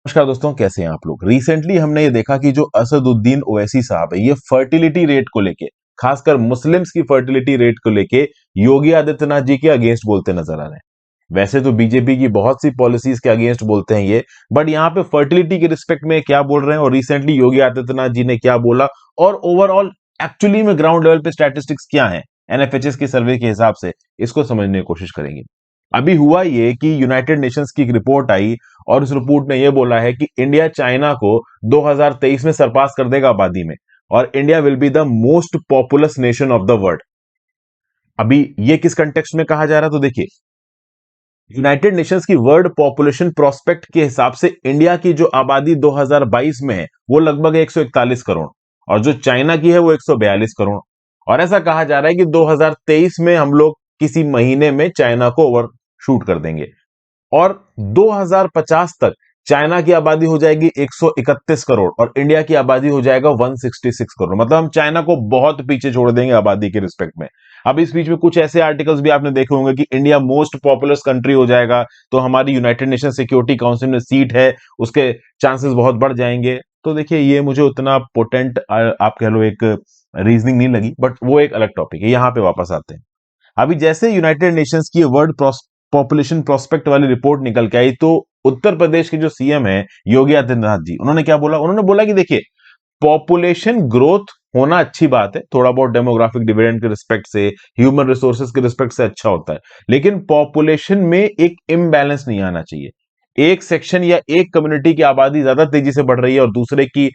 नमस्कार दोस्तों, कैसे हैं आप लोग। रिसेंटली हमने ये देखा कि जो असदुद्दीन ओवैसी साहब है, ये फर्टिलिटी रेट को लेके, खासकर मुस्लिम्स की फर्टिलिटी रेट को लेके योगी आदित्यनाथ जी के अगेंस्ट बोलते नजर आ रहे हैं। वैसे तो बीजेपी की बहुत सी पॉलिसीज के अगेंस्ट बोलते हैं ये, बट यहाँ पे फर्टिलिटी के रिस्पेक्ट में क्या बोल रहे हैं और रिसेंटली योगी आदित्यनाथ जी ने क्या बोला और ओवरऑल एक्चुअली में ग्राउंड लेवल पे स्टैटिस्टिक्स क्या है एनएफएचएस के सर्वे के हिसाब से, इसको समझने की कोशिश करेंगे। अभी हुआ ये कि यूनाइटेड नेशंस की एक रिपोर्ट आई और इस रिपोर्ट ने यह बोला है कि इंडिया चाइना को 2023 में सरपास कर देगा आबादी में, और India will be the most populous nation of the world. अभी ये किस कंटेक्स्ट में कहा जा रहा है, तो देखिए, यूनाइटेड नेशंस की वर्ल्ड पॉपुलेशन प्रोस्पेक्ट के हिसाब से इंडिया की जो आबादी 2022 में है वो लगभग 141 करोड़, और जो चाइना की है वो 142 करोड़। और ऐसा कहा जा रहा है कि 2023 में हम लोग किसी महीने में चाइना को ओवर शूट कर देंगे, और 2050 तक चाइना की आबादी हो जाएगी 131 करोड़ और इंडिया की आबादी हो जाएगा 166 करोड़। मतलब हम चाइना को बहुत पीछे छोड़ देंगे आबादी के रिस्पेक्ट में। अब इस बीच में कुछ ऐसे आर्टिकल्स भी आपने देखे होंगे कि इंडिया मोस्ट पॉपुलस कंट्री हो जाएगा, तो हमारी यूनाइटेड नेशन सिक्योरिटी काउंसिल में सीट है उसके चांसेस बहुत बढ़ जाएंगे। तो देखिए, ये मुझे उतना पोटेंट आप कह लो एक रीजनिंग नहीं लगी, बट वो एक अलग टॉपिक है। यहां पे वापस आते हैं। अभी जैसे यूनाइटेड नेशंस की वर्ल्ड पॉपुलेशन प्रोस्पेक्ट वाली रिपोर्ट निकल के आई, तो उत्तर प्रदेश के जो सीएम है योगी आदित्यनाथ जी, उन्होंने क्या बोला, उन्होंने बोला कि देखिए, पॉपुलेशन ग्रोथ होना अच्छी बात है, थोड़ा बहुत डेमोग्राफिक डिविडेंड के रिस्पेक्ट से, ह्यूमन रिसोर्सेज के रिस्पेक्ट से अच्छा होता है, लेकिन पॉपुलेशन में एक इम्बैलेंस नहीं आना चाहिए। एक सेक्शन या एक कम्युनिटी की आबादी ज्यादा तेजी से बढ़ रही है और दूसरे की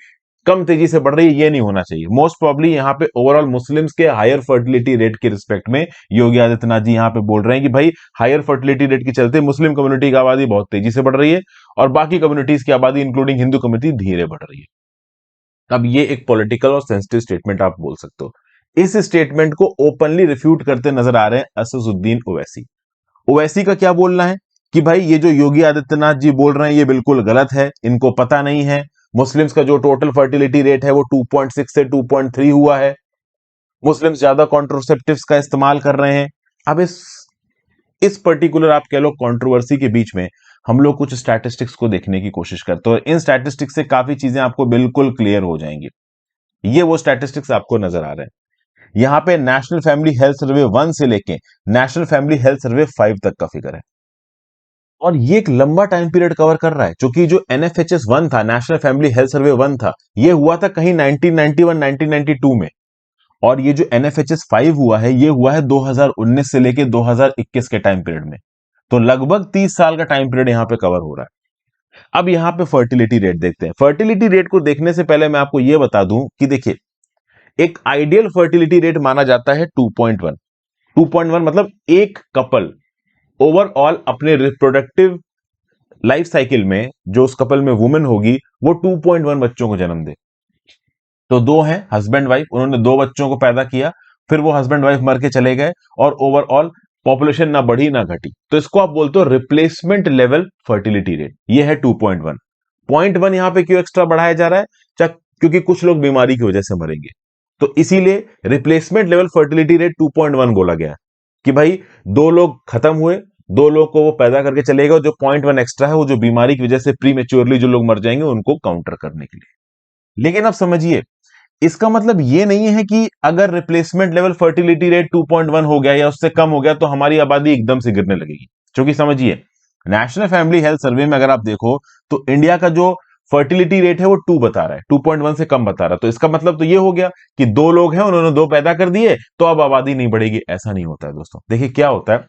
कम तेजी से बढ़ रही है, ये नहीं होना चाहिए। मोस्ट प्रॉब्ली यहाँ पे ओवरऑल मुस्लिम्स के हायर फर्टिलिटी रेट के रिस्पेक्ट में योगी आदित्यनाथ जी यहाँ पे बोल रहे हैं कि भाई, हायर फर्टिलिटी रेट के चलते मुस्लिम कम्युनिटी की आबादी बहुत तेजी से बढ़ रही है और बाकी कम्युनिटीज की आबादी इंक्लूडिंग हिंदू कम्युनिटी धीरे बढ़ रही है। अब ये एक पॉलिटिकल और सेंसिटिव स्टेटमेंट आप बोल सकते हो। इस स्टेटमेंट को ओपनली रिफ्यूट करते नजर आ रहे हैं असदुद्दीन ओवैसी। ओवैसी का क्या बोलना है कि भाई, ये जो योगी आदित्यनाथ जी बोल रहे हैं ये बिल्कुल गलत है, इनको पता नहीं है। मुस्लिम्स का जो टोटल फर्टिलिटी रेट है वो 2.6 से 2.3 हुआ है। मुस्लिम्स ज्यादा कॉन्ट्रोसेप्टिव्स का इस्तेमाल कर रहे हैं। अब इस पर्टिकुलर आप कह लो कंट्रोवर्सी के बीच में हम लोग कुछ स्टैटिस्टिक्स को देखने की कोशिश करते हैं, और इन स्टैटिस्टिक्स से काफी चीजें आपको बिल्कुल क्लियर हो जाएंगी। ये वो स्टैटिस्टिक्स आपको नजर आ रहे हैं। यहाँ पे नेशनल फैमिली हेल्थ सर्वे 1 से लेके नेशनल फैमिली हेल्थ सर्वे 5 तक का फिगर है, और ये एक लंबा टाइम पीरियड कवर कर रहा है, क्योंकि जो एनएफएचएस 1 था, नेशनल फैमिली हेल्थ सर्वे 1 था, ये हुआ था कहीं 1991 1992 में, और ये जो एनएफएचएस 5 हुआ है ये हुआ है 2019 से लेके 2021 के टाइम पीरियड में। तो लगभग 30 साल का टाइम पीरियड यहाँ पे कवर हो रहा है। अब यहाँ पे फर्टिलिटी रेट देखते हैं। फर्टिलिटी रेट को देखने से पहले मैं आपको यह बता दूं कि देखिए, एक आइडियल फर्टिलिटी रेट माना जाता है 2.1। 2.1 मतलब एक कपल ओवरऑल अपने रिप्रोडक्टिव लाइफ साइकिल में, जो उस कपल में वुमेन होगी, वो 2.1 बच्चों को जन्म दे। तो दो हैं हस्बैंड वाइफ, उन्होंने दो बच्चों को पैदा किया, फिर वो हस्बैंड वाइफ मर के चले गए और ओवरऑल पॉपुलेशन ना बढ़ी ना घटी, तो इसको आप बोलते हो रिप्लेसमेंट लेवल फर्टिलिटी रेट। ये है 2.1। 0.1 यहां पे क्यों एक्स्ट्रा बढ़ाया जा रहा है? क्योंकि कुछ लोग बीमारी की वजह से मरेंगे, तो इसीलिए रिप्लेसमेंट लेवल फर्टिलिटी रेट 2.1 बोला गया कि भाई, दो लोग खत्म हुए, दो लोग को वो पैदा करके चलेगा, जो 0.1 एक्स्ट्रा है वो जो बीमारी की वजह से प्री मेच्योरली जो लोग मर जाएंगे उनको काउंटर करने के लिए। लेकिन अब समझिए, इसका मतलब ये नहीं है कि अगर रिप्लेसमेंट लेवल फर्टिलिटी रेट 2.1 हो गया या उससे कम हो गया तो हमारी आबादी एकदम से गिरने लगेगी। क्योंकि समझिए, नेशनल फैमिली हेल्थ सर्वे में अगर आप देखो तो इंडिया का जो फर्टिलिटी रेट है वो 2 बता रहा है, 2.1 से कम बता रहा है। तो इसका मतलब तो ये हो गया कि दो लोग हैं, उन्होंने दो पैदा कर दिए तो अब आबादी नहीं बढ़ेगी। ऐसा नहीं होता है दोस्तों। देखिए क्या होता है,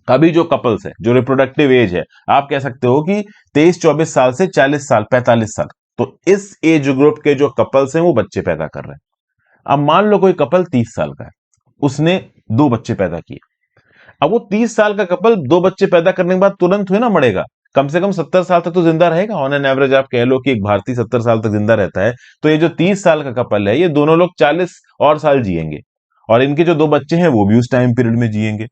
अभी जो कपल्स है, जो रिप्रोडक्टिव एज है, आप कह सकते हो कि 23-24 साल से 40 साल 45 साल, तो इस एज ग्रुप के जो कपल्स हैं वो बच्चे पैदा कर रहे हैं। अब मान लो कोई कपल 30 साल का है, उसने दो बच्चे पैदा किए। अब वो 30 साल का कपल दो बच्चे पैदा करने के बाद तुरंत हुए ना मरेगा, कम से कम 70 साल तक तो जिंदा रहेगा। ऑन एन एवरेज आप कह लो कि एक भारतीय 70 साल तक जिंदा रहता है, तो ये जो 30 साल का कपल है, ये दोनों लोग 40 और साल जिएंगे, और इनके जो दो बच्चे हैं वो भी उस टाइम पीरियड में जिएंगे।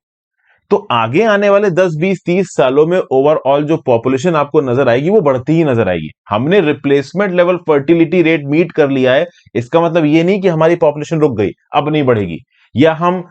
तो आगे आने वाले 10 20 30 सालों में ओवरऑल जो पॉपुलेशन आपको नजर आएगी वो बढ़ती ही नजर आएगी। हमने replacement level fertility rate meet कर लिया है, इसका मतलब ये नहीं कि हमारी पॉपुलेशन रुक गई, अब नहीं बढ़ेगी, या हम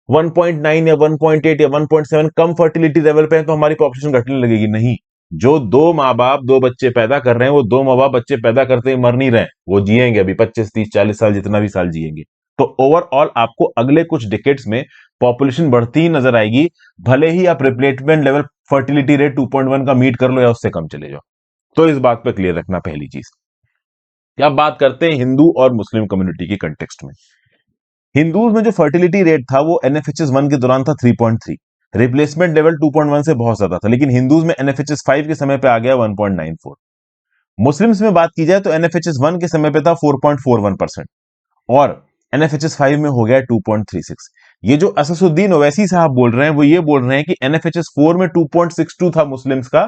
1.9 या 1.8 या 1.7 कम फर्टिलिटी लेवल पे हैं तो हमारी पॉपुलेशन घटने लगेगी, नहीं। जो दो माँ बाप दो बच्चे पैदा कर रहे हैं, वो दो माँ बाप बच्चे पैदा करते ही मर नहीं रहे हैं, वो जिएंगे अभी 25 30 40 साल, जितना भी साल जिएंगे। तो ओवरऑल आपको अगले कुछ डिकेड्स में पॉपुलेशन बढ़ती ही नजर आएगी, भले ही आप रिप्लेसमेंट लेवल फर्टिलिटी रेट 2.1 का मीट कर लो या उससे कम चले जाओ। तो इस बात पे क्लियर रखना पहली चीज। अब बात करते हैं हिंदू और मुस्लिम कम्युनिटी की कंटेक्स्ट में। हिंदूज में जो फर्टिलिटी रेट था वो एनएफएचएस 1 के दौरान था 3.3, रिप्लेसमेंट लेवल 2.1 से बहुत ज्यादा था, लेकिन हिंदूज में एनएफएचएस 5 के समय पे आ गया 1.94। मुस्लिम्स में बात की जाए तो एनएफएचएस 1 के समय पे था 4.41% और एनएफएचएस 5 में हो गया 2.36। ये जो अससुद्दीन ओवैसी साहब बोल रहे हैं वो ये बोल रहे हैं कि एनएफएचएस 4 में 2.62 था मुस्लिम्स का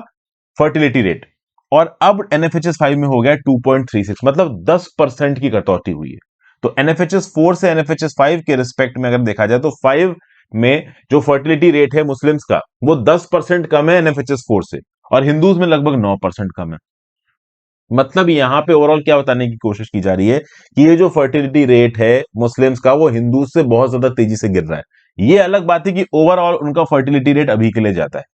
फर्टिलिटी रेट और अब एनएफएचएस 5 में हो गया 2.36, मतलब 10% की कटौती हुई है। तो एनएफएचएस 4 से एनएफएचएस 5 के रिस्पेक्ट में अगर देखा जाए तो 5 में जो फर्टिलिटी रेट है मुस्लिम्स का वो 10% कम है एनएफएचएस 4 से, और हिंदूज में लगभग 9% कम है। मतलब यहां पे ओवरऑल क्या बताने की कोशिश की जा रही है कि ये जो फर्टिलिटी रेट है मुस्लिम्स का वो हिंदूज से बहुत ज्यादा तेजी से गिर रहा है। ये अलग बात है कि ओवरऑल उनका फर्टिलिटी रेट अभी के लिए जाता है।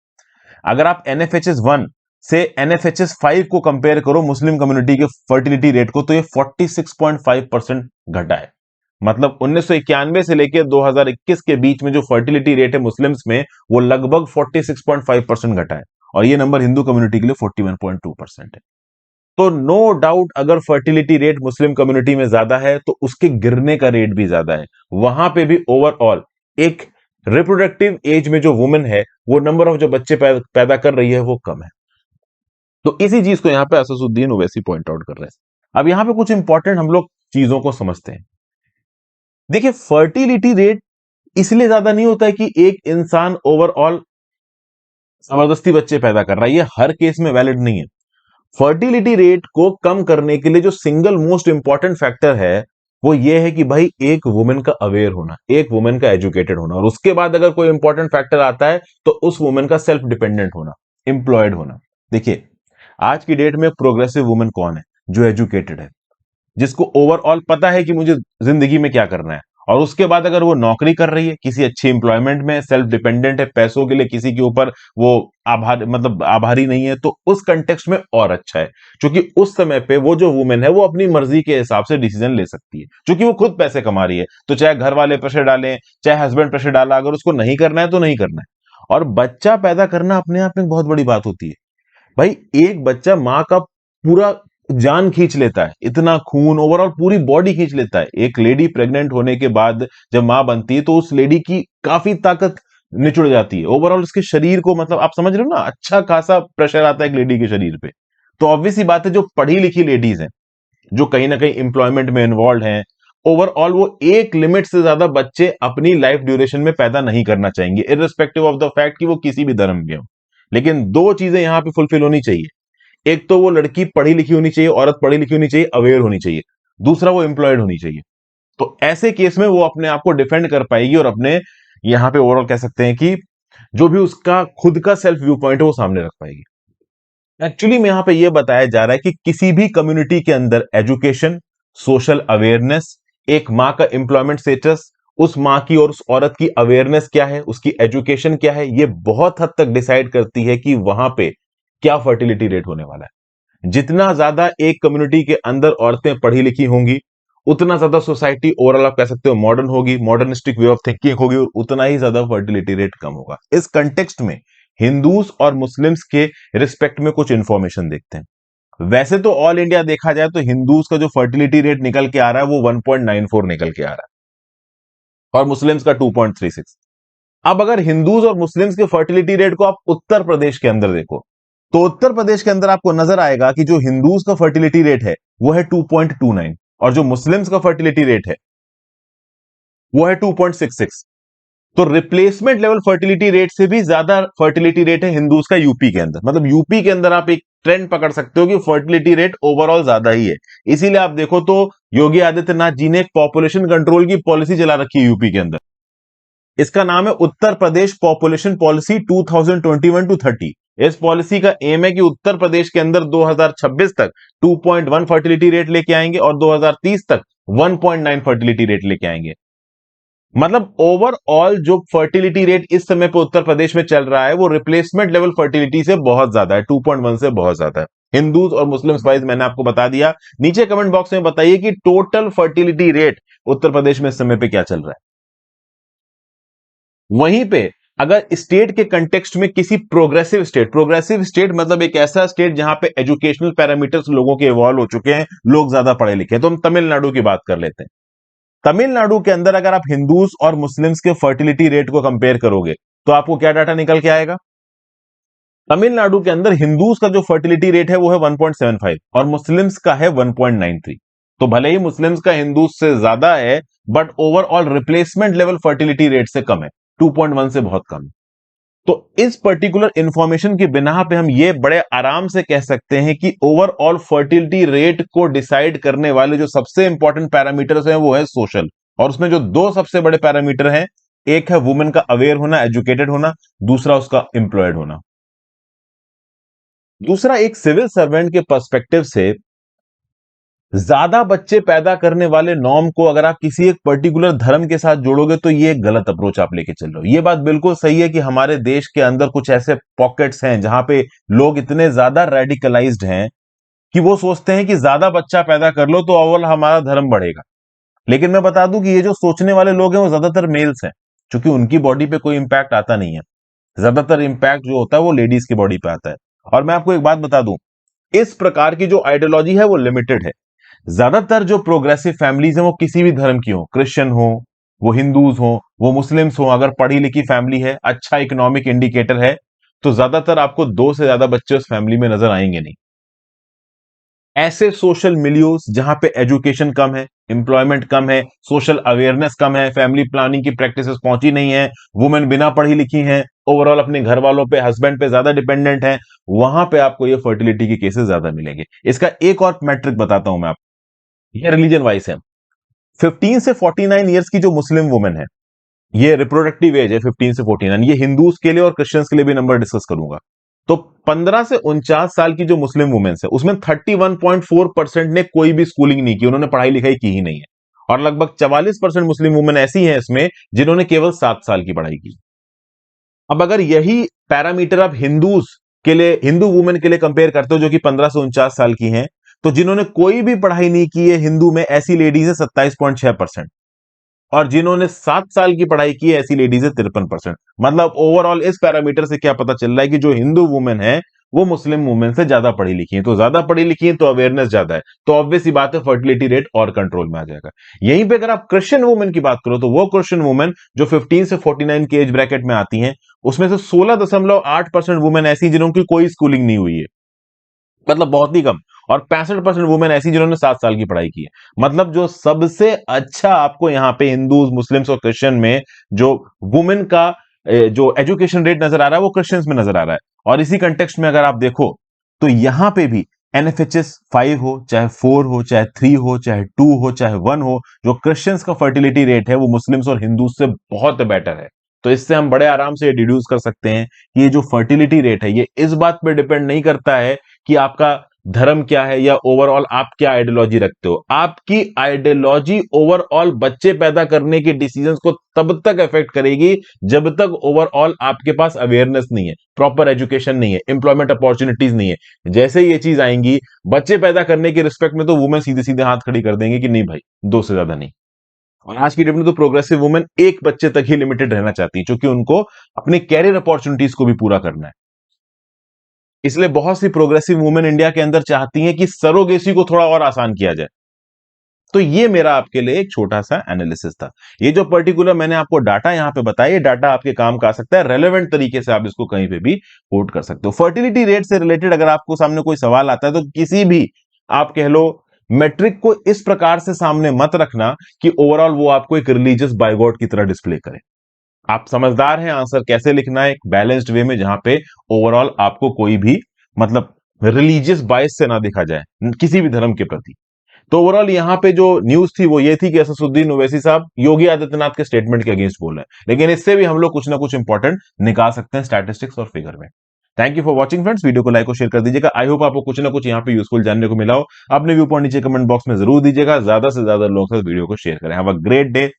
अगर आप एनएफएचएस 1 से एनएफएचएस 5 को कंपेयर करो मुस्लिम कम्युनिटी के फर्टिलिटी रेट को, तो ये 46.5% घटा है। मतलब 1991 से लेकर 2021 के बीच में जो फर्टिलिटी रेट है मुस्लिम्स में वो लगभग 46.5% घटा है, और ये नंबर हिंदू कम्युनिटी के लिए 41.2% है। तो नो डाउट अगर फर्टिलिटी रेट मुस्लिम कम्युनिटी में ज्यादा है तो उसके गिरने का रेट भी ज्यादा है। वहां पे भी ओवरऑल एक रिप्रोडक्टिव एज में जो वुमेन है वो नंबर ऑफ जो बच्चे पैदा कर रही है वो कम है। तो इसी चीज को यहां पे असदुद्दीन ओवैसी पॉइंट आउट कर रहे हैं। अब यहां पे कुछ इंपॉर्टेंट हम लोग चीजों को समझते हैं। देखिए, फर्टिलिटी रेट इसलिए ज्यादा नहीं होता है कि एक इंसान ओवरऑल जबरदस्ती बच्चे पैदा कर रहा है, ये हर केस में वैलिड नहीं है। फर्टिलिटी रेट को कम करने के लिए जो सिंगल मोस्ट इंपॉर्टेंट फैक्टर है वो ये है कि भाई एक वुमेन का अवेयर होना, एक वुमेन का एजुकेटेड होना, और उसके बाद अगर कोई इंपॉर्टेंट फैक्टर आता है तो उस वुमेन का सेल्फ डिपेंडेंट होना, एम्प्लॉयड होना। देखिए, आज की डेट में प्रोग्रेसिव वुमेन कौन है? जो एजुकेटेड है, जिसको ओवरऑल पता है कि मुझे जिंदगी में क्या करना है, और उसके बाद अगर वो नौकरी कर रही है किसी अच्छी एम्प्लॉयमेंट में, सेल्फ डिपेंडेंट है, पैसों के लिए किसी के ऊपर वो आभारी नहीं है, तो उस कंटेक्स्ट में और अच्छा है। क्योंकि उस समय पे वो जो वुमेन है वो अपनी मर्जी के हिसाब से डिसीजन ले सकती है, क्योंकि वो खुद पैसे कमा रही है। तो चाहे घर वाले प्रेशर डालें, चाहे हस्बैंड प्रेशर डाला, अगर उसको नहीं करना है तो नहीं करना है। और बच्चा पैदा करना अपने आप में बहुत बड़ी बात होती है। भाई, एक बच्चा माँ का पूरा जान खींच लेता है, इतना खून ओवरऑल पूरी बॉडी खींच लेता है। एक लेडी प्रेग्नेंट होने के बाद जब मां बनती है तो उस लेडी की काफी ताकत निचुड़ जाती है ओवरऑल उसके शरीर को, मतलब आप समझ रहे हो ना, अच्छा खासा प्रेशर आता है एक लेडी के शरीर पे। तो ऑब्वियस सी बात है, जो पढ़ी लिखी लेडीज हैं, जो कहीं ना कहीं एम्प्लॉयमेंट में इन्वॉल्व हैं, ओवरऑल वो एक लिमिट से ज्यादा बच्चे अपनी लाइफ ड्यूरेशन में पैदा नहीं करना चाहेंगे, इररिस्पेक्टिव ऑफ द फैक्ट कि वो किसी भी धर्म के हो। लेकिन दो चीजें यहां पे फुलफिल होनी चाहिए। एक तो वो लड़की पढ़ी लिखी होनी चाहिए, औरत पढ़ी लिखी होनी चाहिए, अवेयर होनी चाहिए। दूसरा, वो एम्प्लॉयड होनी चाहिए। तो ऐसे केस में वो अपने आप को डिफेंड कर पाएगी और अपने यहां पे ओवरऑल कह सकते हैं कि जो भी उसका खुद का सेल्फ व्यू पॉइंट है वो सामने रख पाएगी। एक्चुअली में यहां पे ये बताया जा रहा है कि किसी भी कम्युनिटी के अंदर एजुकेशन, सोशल अवेयरनेस, एक मां का एम्प्लॉयमेंट स्टेटस, उस मां की और उस औरत की अवेयरनेस क्या है, उसकी एजुकेशन क्या है, ये बहुत हद तक डिसाइड करती है कि वहां पे क्या फर्टिलिटी रेट होने वाला है। जितना ज्यादा एक कम्युनिटी के अंदर औरतें पढ़ी लिखी होंगी, उतना ज्यादा सोसाइटी ओवरऑल आप कह सकते हो मॉडर्न होगी, मॉडर्निस्टिक वे ऑफ थिंकिंग होगी, और उतना ही ज्यादा फर्टिलिटी रेट कम होगा। इस कंटेक्स्ट में हिंदूज और मुस्लिम्स के रिस्पेक्ट में कुछ इंफॉर्मेशन देखते हैं। वैसे तो ऑल इंडिया देखा जाए तो हिंदूज का जो फर्टिलिटी रेट निकल के आ रहा है वो 1.94 निकल के आ रहा है, और मुस्लिम्स का 2.36। अब अगर हिंदूज और मुस्लिम्स के फर्टिलिटी रेट को आप उत्तर प्रदेश के अंदर देखो, तो उत्तर प्रदेश के अंदर आपको नजर आएगा कि जो हिंदूज का फर्टिलिटी रेट है वो है 2.29, और जो मुस्लिम्स का फर्टिलिटी रेट है वो है 2.66। तो रिप्लेसमेंट लेवल फर्टिलिटी रेट से भी ज्यादा फर्टिलिटी रेट है हिंदूज का यूपी के अंदर। मतलब यूपी के अंदर आप एक ट्रेंड पकड़ सकते हो कि फर्टिलिटी रेट ओवरऑल ज्यादा ही है। इसीलिए आप देखो तो योगी आदित्यनाथ जी ने एक पॉपुलेशन कंट्रोल की पॉलिसी चला रखी है यूपी के अंदर। इसका नाम है Uttar Pradesh population policy 2021 to 30। इस पॉलिसी का एम है कि उत्तर प्रदेश के अंदर 2026 तक 2.1 फर्टिलिटी रेट लेके आएंगे और 2030 तक 1.9 फर्टिलिटी रेट लेके आएंगे। मतलब ओवरऑल जो फर्टिलिटी रेट इस समय पे उत्तर प्रदेश में चल रहा है वो रिप्लेसमेंट लेवल फर्टिलिटी से बहुत ज्यादा है, 2.1 से बहुत ज्यादा है। हिंदूज और मुस्लिम्स वाइज मैंने आपको बता दिया। नीचे कमेंट बॉक्स में बताइए कि total fertility rate Uttar Pradesh में इस समय पे क्या चल रहा है। वहीं पे अगर स्टेट के कंटेक्स्ट में किसी प्रोग्रेसिव स्टेट मतलब एक ऐसा स्टेट जहां पे एजुकेशनल पैरामीटर्स लोगों के इवॉल्व हो चुके हैं, लोग ज्यादा पढ़े लिखे हैं, तो हम तमिलनाडु की बात कर लेते हैं। तमिलनाडु के अंदर अगर आप हिंदूज और मुस्लिम्स के फर्टिलिटी रेट को कंपेयर करोगे तो आपको क्या डाटा निकल के आएगा। तमिलनाडु के अंदर हिंदूज का जो फर्टिलिटी रेट है वो है 1.75 और मुस्लिम्स का है 1.93। तो भले ही मुस्लिम्स का हिंदूज से ज्यादा है but overall replacement level fertility rate से कम है, 2.1 से बहुत कम है। तो इस पर्टिकुलर इंफॉर्मेशन की बिना पे हम ये बड़े आराम से कह सकते हैं कि ओवरऑल फर्टिलिटी रेट को डिसाइड करने वाले जो सबसे इंपॉर्टेंट पैरामीटर्स हैं वो है सोशल, और उसमें जो दो सबसे बड़े पैरामीटर हैं, एक है वुमेन का अवेयर होना, एजुकेटेड होना, दूसरा उसका एम्प्लॉयड होना। दूसरा, एक सिविल सर्वेंट के पर्सपेक्टिव से ज्यादा बच्चे पैदा करने वाले नॉर्म को अगर आप किसी एक पर्टिकुलर धर्म के साथ जोड़ोगे तो ये एक गलत अप्रोच आप लेके चल रहे हो। ये बात बिल्कुल सही है कि हमारे देश के अंदर कुछ ऐसे पॉकेट्स हैं जहां पे लोग इतने ज्यादा रेडिकलाइज्ड हैं कि वो सोचते हैं कि ज्यादा बच्चा पैदा कर लो तो अव्वल हमारा धर्म बढ़ेगा। लेकिन मैं बता दूं कि ये जो सोचने वाले लोग हैं वो ज्यादातर मेल्स हैं, क्योंकि उनकी बॉडी पे कोई इंपैक्ट आता नहीं है। ज्यादातर इंपैक्ट जो होता है वो लेडीज की बॉडी पे आता है। और मैं आपको एक बात बता दूं, इस प्रकार की जो आइडियोलॉजी है वो लिमिटेड है। ज्यादातर जो प्रोग्रेसिव फैमिलीज हैं वो किसी भी धर्म की हो, क्रिश्चियन हो, वो हिंदूज हो, वो मुस्लिम्स हो, अगर पढ़ी लिखी फैमिली है, अच्छा इकोनॉमिक इंडिकेटर है, तो ज्यादातर आपको दो से ज्यादा बच्चे उस फैमिली में नजर आएंगे नहीं। ऐसे सोशल मिलियोस जहां पे एजुकेशन कम है, एम्प्लॉयमेंट कम है, सोशल अवेयरनेस कम है, फैमिली प्लानिंग की प्रैक्टिसेस पहुंची नहीं है, वुमेन बिना पढ़ी लिखी हैं, ओवरऑल अपने घर वालों पे, हस्बैंड पे ज्यादा डिपेंडेंट है, वहां पे आपको ये फर्टिलिटी के केसेस ज्यादा मिलेंगे। इसका एक और मैट्रिक बताता हूं मैं आपको, ये रिलीजन वाइज है। 15 से 49 ईयर्स की जो मुस्लिम वुमेन है, ये रिप्रोडक्टिव एज है 15 से 49, ये हिंदूज के लिए और क्रिश्चियंस के लिए भी नंबर डिस्कस करूंगा। तो 15 से 49 साल की जो मुस्लिम वुमेन्स है उसमें 31.4% ने कोई भी स्कूलिंग नहीं की, उन्होंने पढ़ाई लिखाई की ही नहीं है। और लगभग 44% मुस्लिम वुमेन ऐसी हैं इसमें जिन्होंने केवल 7 साल की पढ़ाई की। अब अगर यही पैरामीटर आप हिंदूज के लिए, हिंदू वुमेन के लिए कंपेयर करते हो जो कि 15 से 49 साल की हैं, तो जिन्होंने कोई भी पढ़ाई नहीं की है हिंदू में, ऐसी लेडीज है 27.6%। और जिन्होंने 7 साल की पढ़ाई की है ऐसी लेडीज है 53%। मतलब ओवरऑल इस पैरामीटर से क्या पता चल रहा है कि जो हिंदू वुमेन है वो मुस्लिम वुमेन से ज्यादा पढ़ी लिखी है, तो ज्यादा पढ़ी लिखी है तो अवेयरनेस ज्यादा है, तो ऑब्वियस ही बात है फर्टिलिटी रेट और कंट्रोल में आ जाएगा। यहीं पे अगर आप क्रिश्चियन वुमेन की बात करो तो वो क्रिश्चियन वुमेन जो 15 से 49 के एज ब्रैकेट में आती हैं, उसमें से 16.8% वुमेन ऐसी जिन्होंने कोई स्कूलिंग नहीं हुई है, मतलब बहुत ही कम। और 65% वुमेन ऐसी जिन्होंने 7 साल की पढ़ाई की है। मतलब जो सबसे अच्छा आपको यहां पे हिंदूज, मुस्लिम्स और क्रिश्चियन में जो वुमेन का जो एजुकेशन रेट नजर आ रहा है वो क्रिश्चियंस में नजर आ रहा है। और इसी कंटेक्स्ट में अगर आप देखो तो यहां पे भी एनएफएचएस 5 हो, चाहे 4 हो, चाहे 3 हो, चाहे 2 हो, चाहे 1 हो, जो क्रिश्चियंस का फर्टिलिटी रेट है वो मुस्लिम्स और हिंदूज से बहुत बेटर है। तो इससे हम बड़े आराम से डिड्यूस कर सकते हैं कि ये जो फर्टिलिटी रेट है ये इस बात पर डिपेंड नहीं करता है कि आपका धर्म क्या है या ओवरऑल आप क्या आइडियोलॉजी रखते हो। आपकी आइडियोलॉजी ओवरऑल बच्चे पैदा करने के डिसीजंस को तब तक इफेक्ट करेगी जब तक ओवरऑल आपके पास अवेयरनेस नहीं है, प्रॉपर एजुकेशन नहीं है, एम्प्लॉयमेंट अपॉर्चुनिटीज नहीं है। जैसे ये चीज आएंगी बच्चे पैदा करने के रिस्पेक्ट में तो वुमेन सीधे सीधे हाथ खड़ी कर देंगे कि नहीं भाई, दो से ज्यादा नहीं। और आज की डेट में तो प्रोग्रेसिव वुमेन एक बच्चे तक ही लिमिटेड रहना चाहती है, क्योंकि उनको अपने कैरियर अपॉर्चुनिटीज को भी पूरा करना है। इसलिए बहुत सी प्रोग्रेसिव वुमेन इंडिया के अंदर चाहती हैं कि सरोगेसी को थोड़ा और आसान किया जाए। तो ये मेरा आपके लिए एक छोटा सा एनालिसिस था। ये जो पर्टिकुलर मैंने आपको डाटा यहां पे बताया, ये डाटा आपके काम का आ सकता है, रेलेवेंट तरीके से आप इसको कहीं पे भी कोट कर सकते हो। फर्टिलिटी रेट से रिलेटेड अगर आपको सामने कोई सवाल आता है तो किसी भी, आप कह लो, मेट्रिक को इस प्रकार से सामने मत रखना कि ओवरऑल वो आपको एक रिलीजियस बाइगॉट की तरह डिस्प्ले करे। आप समझदार हैं, आंसर कैसे लिखना है एक बैलेंस्ड वे में जहां पे ओवरऑल आपको कोई भी मतलब रिलीजियस बायस से ना दिखा जाए किसी भी धर्म के प्रति। तो ओवरऑल यहां पे जो न्यूज थी वो ये थी कि असदुद्दीन ओवैसी साहब योगी आदित्यनाथ के स्टेटमेंट के अगेंस्ट बोल रहे हैं, लेकिन इससे भी हम लोग कुछ ना कुछ इंपॉर्टेंट निकाल सकते हैं स्टैटिस्टिक्स और फिगर में। Thank you for watching friends, video को लाइक और शेयर कर दीजिएगा। आई होप आपको कुछ ना कुछ यहाँ पे यूजफुल जानने को मिला हो। अपने व्यू पॉइंट नीचे कमेंट बॉक्स में जरूर दीजिएगा, ज्यादा से ज्यादा लोगों के साथ वीडियो को शेयर करें। Have a great day.